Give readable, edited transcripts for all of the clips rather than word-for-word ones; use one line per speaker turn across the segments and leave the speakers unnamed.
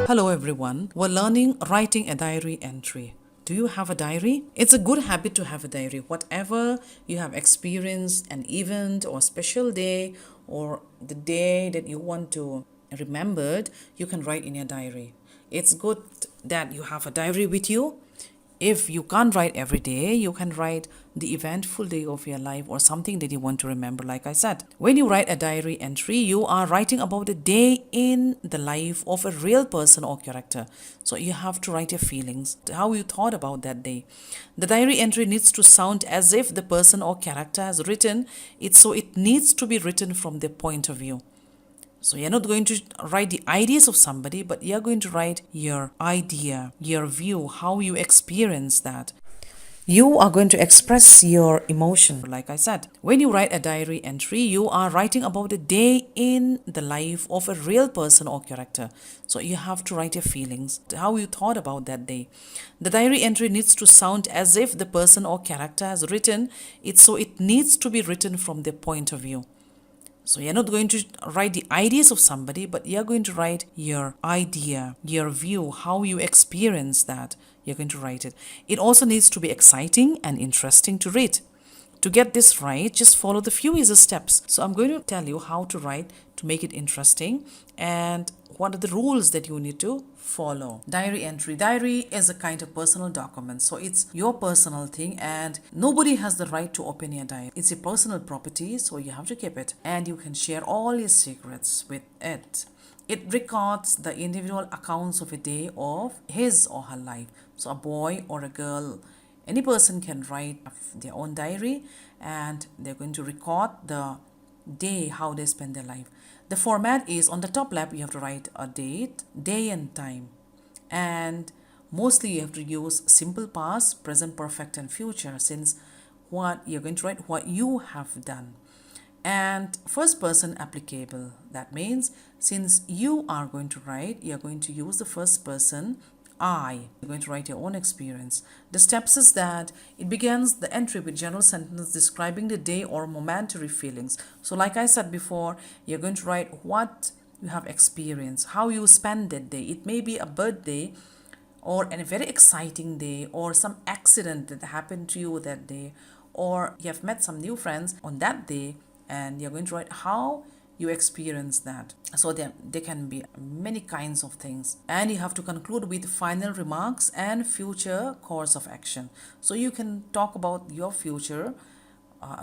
Hello everyone. We're learning writing a diary entry. Do you have a diary? It's a good habit to have a diary. Whatever you have experienced, an event or special day or the day that you want to remembered, you can write in your diary. It's good that you have a diary with you. If you can't write every day, you can write the eventful day of your life or something that you want to remember, like I said. When you write a diary entry, you are writing about a day in the life of a real person or character. So you have to write your feelings, how you thought about that day. The diary entry needs to sound as if the person or character has written it, so it needs to be written from their point of view. So you're not going to write the ideas of somebody, but you're going to write your idea, your view, how you experience that. You are going to express your emotion, like I said. When you write a diary entry, you are writing about a day in the life of a real person or character. So you have to write your feelings, how you thought about that day. The diary entry needs to sound as if the person or character has written it, so it needs to be written from their point of view. So you're not going to write the ideas of somebody, but you're going to write your idea, your view, how you experience that. You're going to write it. It also needs to be exciting and interesting to read. To get this right, just follow the few easy steps. So I'm going to tell you how to write to make it interesting and what are the rules that you need to follow. Diary entry. Diary is a kind of personal document. So it's your personal thing and nobody has the right to open your diary. It's a personal property, so you have to keep it. And you can share all your secrets with it. It records the individual accounts of a day of his or her life. So a boy or a girl, any person can write their own diary and they're going to record the day, how they spend their life. The format is on the top left, you have to write a date, day and time. And mostly you have to use simple past, present perfect, and future, since what you're going to write what you have done. And first person applicable. That means since you are going to write, you're going to use the first person I. You're going to write your own experience. The steps is that it begins the entry with general sentence describing the day or momentary feelings. So like I said before, you're going to write what you have experienced, how you spend that day. It may be a birthday or a very exciting day or some accident that happened to you that day, or you have met some new friends on that day and you're going to write how you experience that. So there can be many kinds of things, and you have to conclude with final remarks and future course of action. So you can talk about your future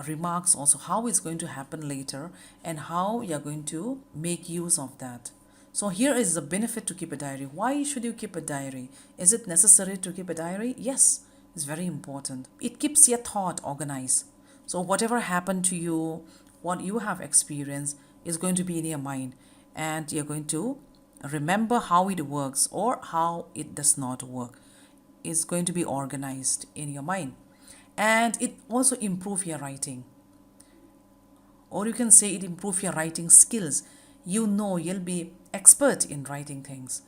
remarks, also how it's going to happen later and how you're going to make use of that. So here is the benefit to keep a diary. Why should you keep a diary? Is it necessary to keep a diary? Yes, it's very important. It keeps your thought organized. So whatever happened to you, what you have experienced is going to be in your mind, and you're going to remember how it works or how it does not work. It's going to be organized in your mind, and it also improve your writing, or you can say it improve your writing skills. You'll be expert in writing things,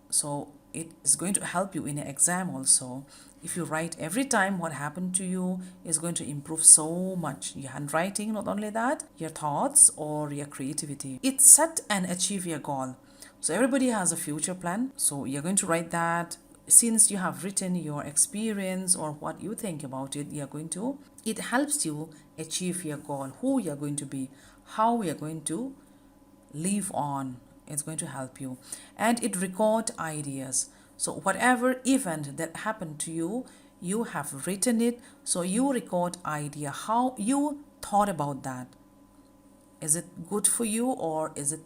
so it is going to help you in an exam also. If you write every time what happened to you, is going to improve so much your handwriting. Not only that, your thoughts or your creativity. It set and achieve your goal. So everybody has a future plan, so you're going to write that. Since you have written your experience or what you think about it, it helps you achieve your goal, who you're going to be, how you're going to live on. It's going to help you. And it record ideas. So whatever event that happened to you, you have written it, so you record idea, how you thought about that. Is it good for you or is it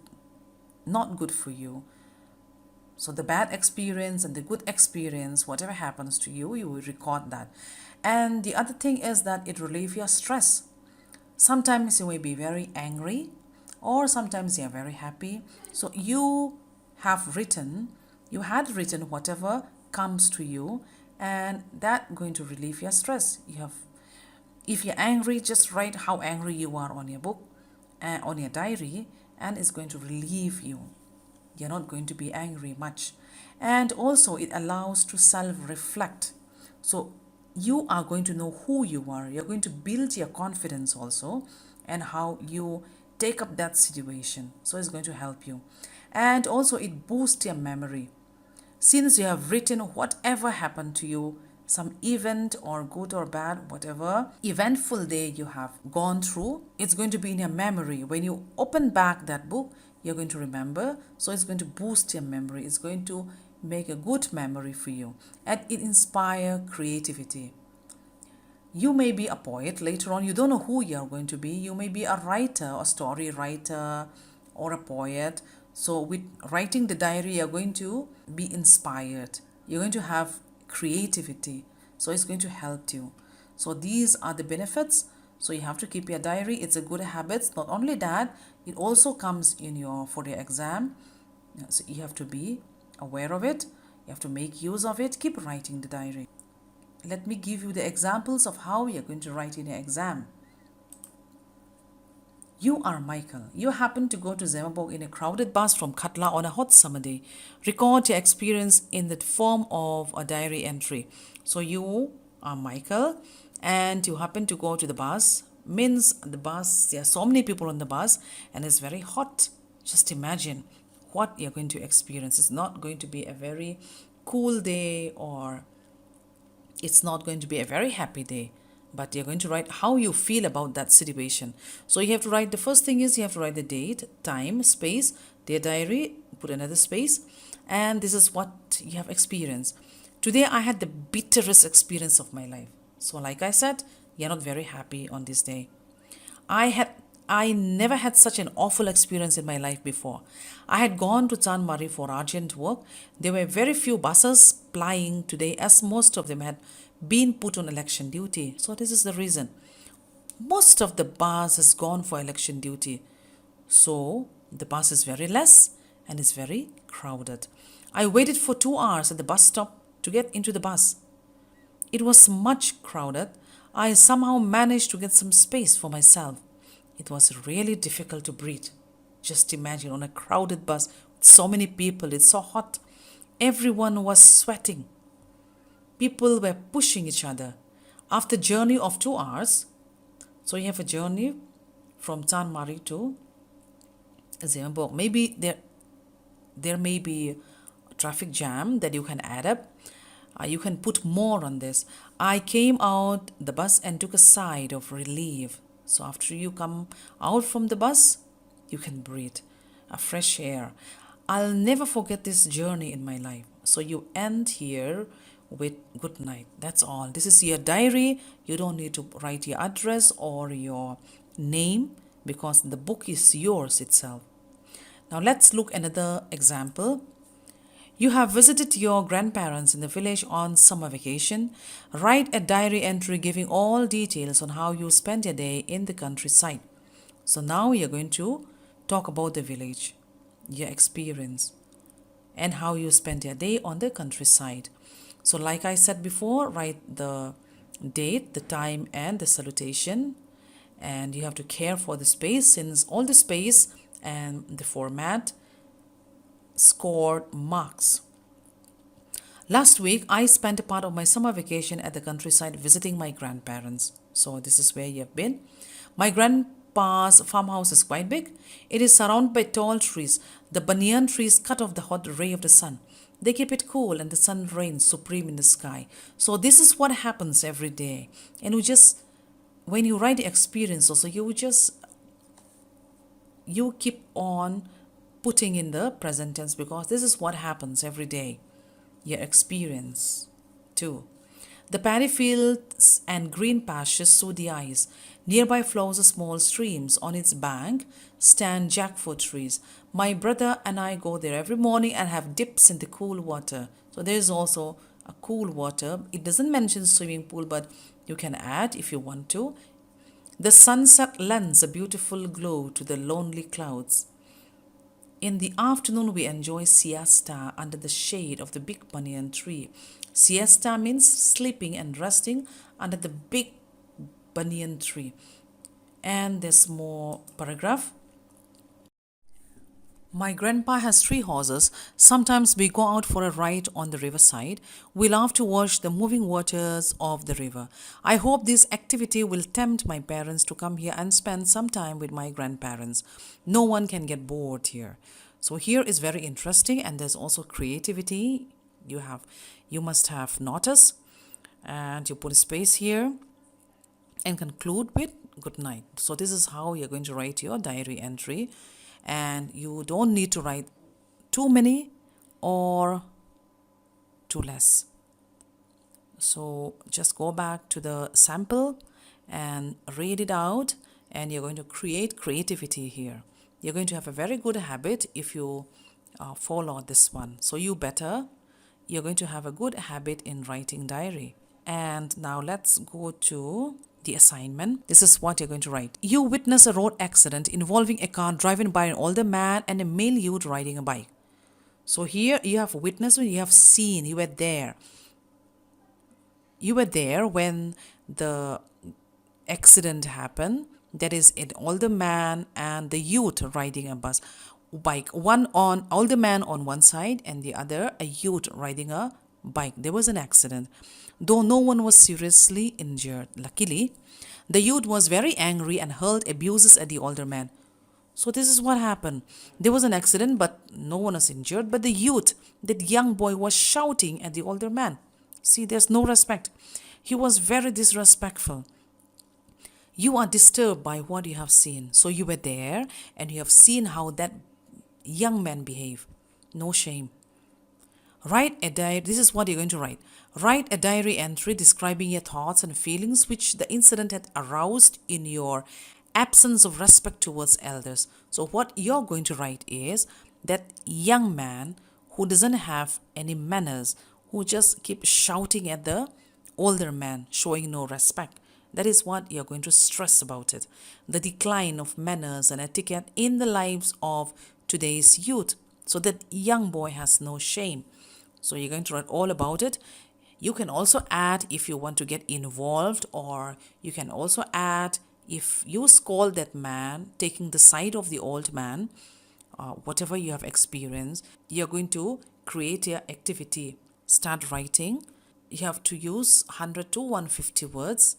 not good for you? So the bad experience and the good experience, whatever happens to you, you will record that. And the other thing is that it relieves your stress. Sometimes you may be very angry, or sometimes you're very happy. So you had written whatever comes to you, and that going to relieve your stress. If you're angry, just write how angry you are on your book and on your diary, and it's going to relieve you. You're not going to be angry much. And also it allows to self-reflect. So you are going to know who you are. You're going to build your confidence also, and how you take up that situation. So it's going to help you. And also it boosts your memory. Since you have written whatever happened to you, some event or good or bad, whatever eventful day you have gone through, it's going to be in your memory. When you open back that book, you're going to remember. So it's going to boost your memory. It's going to make a good memory for you, and it inspire creativity. You may be a poet later on. You don't know who you're going to be. You may be a writer, a story writer, or a poet. So with writing the diary, you're going to be inspired. You're going to have creativity. So it's going to help you. So these are the benefits. So you have to keep your diary. It's a good habit. Not only that, it also comes in your for your exam. So you have to be aware of it. You have to make use of it. Keep writing the diary. Let me give you the examples of how you're going to write in your exam. You are Michael. You happen to go to Zorinpuii in a crowded bus from Katla on a hot summer day. Record your experience in the form of a diary entry. So you are Michael and you happen to go to the bus. Means the bus, there are so many people on the bus and it's very hot. Just imagine what you're going to experience. It's not going to be a very cool day, or it's not going to be a very happy day, but you're going to write how you feel about that situation. So you have to write, the first thing is you have to write the date, time, space, their diary, put another space, and this is what you have experienced. Today I had the bitterest experience of my life. So like I said, you're not very happy on this day. I never had such an awful experience in my life before. I had gone to Chanmari for urgent work. There were very few buses plying today, as most of them had been put on election duty. So this is the reason. Most of the bus has gone for election duty. So the bus is very less and is very crowded. I waited for 2 hours at the bus stop to get into the bus. It was much crowded. I somehow managed to get some space for myself. It was really difficult to breathe. Just imagine on a crowded bus with so many people, it's so hot. Everyone was sweating. People were pushing each other. After a journey of 2 hours, so you have a journey from Chanmari to Zorinpuii. Maybe there may be a traffic jam that you can add up. You can put more on this. I came out the bus and took a sigh of relief. So after you come out from the bus, you can breathe a fresh air. I'll never forget this journey in my life. So you end here with good night. That's all. This is your diary. You don't need to write your address or your name because the book is yours itself. Now let's look another example. You have visited your grandparents in the village on summer vacation. Write a diary entry giving all details on how you spent your day in the countryside. So now you're going to talk about the village, your experience, and how you spent your day on the countryside. So like I said before, write the date, the time, and the salutation. And you have to care for the space, since all the space and the format scored marks. Last week, I spent a part of my summer vacation at the countryside visiting my grandparents. So this is where you have been. My grandpa's farmhouse is quite big. It is surrounded by tall trees. The banyan trees cut off the hot ray of the sun. They keep it cool and the sun reigns supreme in the sky. So this is what happens every day. And when you write the experience also, you keep on putting in the present tense, because this is what happens every day. Your experience too. The paddy fields and green pastures soothe the eyes. Nearby flows small streams. On its bank stand jackfruit trees. My brother and I go there every morning and have dips in the cool water. So there is also a cool water. It doesn't mention swimming pool, but you can add if you want to. The sunset lends a beautiful glow to the lonely clouds. In the afternoon, we enjoy siesta under the shade of the big banyan tree. Siesta means sleeping and resting under the big banyan tree. And there's more paragraph. My grandpa has 3 horses. Sometimes we go out for a ride on the riverside. We love to watch the moving waters of the river. I hope this activity will tempt my parents to come here and spend some time with my grandparents. No one can get bored here. So here is very interesting, and there's also creativity. you must have noticed, and you put a space here and conclude with good night. So this is how you're going to write your diary entry, and you don't need to write too many or too less. So just go back to the sample and read it out, and you're going to create creativity here. You're going to have a very good habit if you follow this one. So you're going to have a good habit in writing diary. And now let's go to the assignment. This is what you're going to write. You witness a road accident involving a car driven by an older man and a male youth riding a bike. So here you have witnessed, you have seen, you were there. You were there when the accident happened. That is an older man and the youth riding a bike. One on older man on one side and the other a youth riding a bike. There was an accident. Though no one was seriously injured, luckily, the youth was very angry and hurled abuses at the older man. So this is what happened. There was an accident, but no one was injured. But the youth, that young boy, was shouting at the older man. See, there's no respect. He was very disrespectful. You are disturbed by what you have seen. So you were there and you have seen how that young man behaved. No shame. Write a diary. This is what you're going to write. Write a diary entry describing your thoughts and feelings which the incident had aroused in your absence of respect towards elders. So what you're going to write is that young man who doesn't have any manners, who just keeps shouting at the older man, showing no respect. That is what you're going to stress about it. The decline of manners and etiquette in the lives of today's youth. So that young boy has no shame. So you're going to write all about it. You can also add if you want to get involved, or you can also add if you scold that man, taking the side of the old man, whatever you have experienced, you're going to create your activity. Start writing. You have to use 100 to 150 words.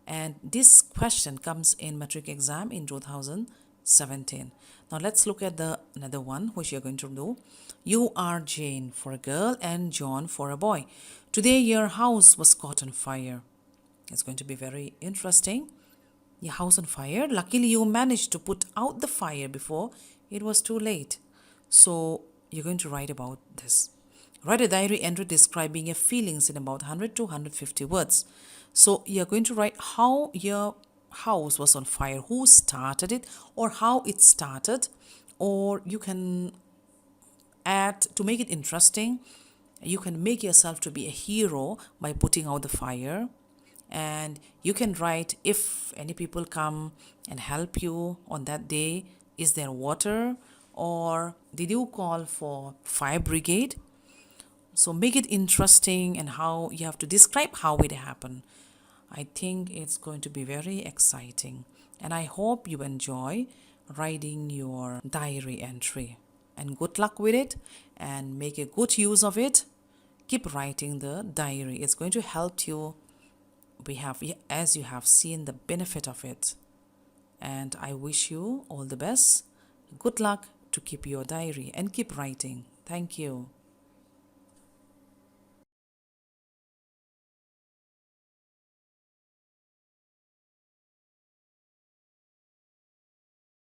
And this question comes in matric exam in 2017. Now let's look at another one which you're going to do. You are Jane for a girl and John for a boy. Today your house was caught on fire. It's going to be very interesting. Your house on fire. Luckily you managed to put out the fire before it was too late. So you're going to write about this. Write a diary entry describing your feelings in about 100 to 150 words. So you're going to write how your house was on fire, who started it, or how it started, or you can add, to make it interesting, you can make yourself to be a hero by putting out the fire. And you can write if any people come and help you on that day, is there water, or did you call for fire brigade? So make it interesting, and how you have to describe how it happened. I think it's going to be very exciting, and I hope you enjoy writing your diary entry. And good luck with it, and make a good use of it. Keep writing the diary. It's going to help you. As you have seen the benefit of it. And I wish you all the best. Good luck to keep your diary and keep writing. Thank you.